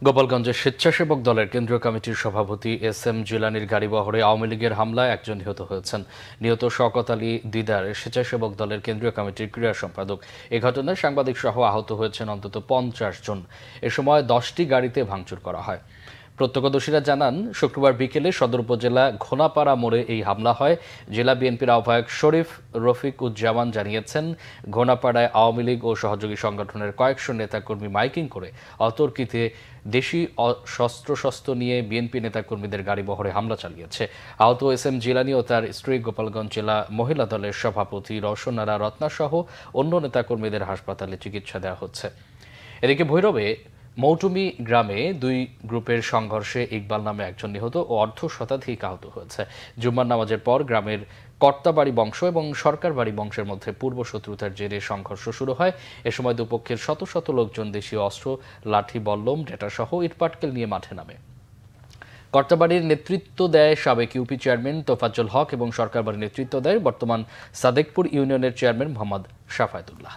গোপালগঞ্জের স্বেচ্ছাসেবক দলের কেন্দ্রীয় কমিটির সভাপতি এস.এম. জিলানীর গাড়িবহরে আওয়ামী লীগের হামলায় একজন নিহত হয়েছেন। নিহত শওকত আলী দিদার স্বেচ্ছাসেবক দলের কেন্দ্রীয় কমিটির ক্রীড়া সম্পাদক। এ ঘটনায় সাংবাদিক সহ আহত হয়েছেন অন্তত 50 জন। এ সময় 10টি গাড়িতে ভাঙচুর করা হয়। প্রত্যক্ষদর্শীরা জানান, শুক্রবার বিকেলে সদর উপজেলা ঘোনাপাড়া মোড়ে এই হামলা হয়। জেলা বিএনপির আহ্বায়ক শরীফ রফিকুজ্জামান জানিয়েছেন, ঘোনাপাড়ায় আওয়ামী লীগ ও সহযোগী সংগঠনের কয়েকশো নেতাকর্মী মাইকিং করে অতর্কিতে দেশি শস্ত্রশস্ত্র নিয়ে বিএনপি নেতাকর্মীদের গাড়িবহরে হামলা চালিয়েছে। আহত এস.এম. জিলানী ও তার স্ত্রী গোপালগঞ্জ জেলা মহিলা দলের সভাপতি রওশনারা রত্নাসহ অন্য নেতাকর্মীদের হাসপাতালে চিকিৎসা দেওয়া হচ্ছে। এদিকে ভৈরবে মৌটুমি গ্রামে দুই গ্রুপের সংঘর্ষে ইকবাল নামে একজন নিহত ও অর্ধশতাধিক আহত হয়েছে। জুম্মার নামাজের পর গ্রামের কর্তাবাড়ি বংশ এবং সরকার বাড়ি বংশের মধ্যে পূর্ব শত্রুতার জেরে সংঘর্ষ শুরু হয়। এ সময় দুপক্ষের শত শত লোকজন দেশীয় অস্ত্র, লাঠি, বল্লম, ডেটাসহ ইটপাটকেল নিয়ে মাঠে নামে। কর্তাবাড়ির নেতৃত্ব দেয় সাবেক ইউপি চেয়ারম্যান তোফাজ্জল হক এবং সরকার বাড়ির নেতৃত্ব দেয় বর্তমান সাদেকপুর ইউনিয়নের চেয়ারম্যান মোহাম্মদ শাফায়েতুল্লাহ।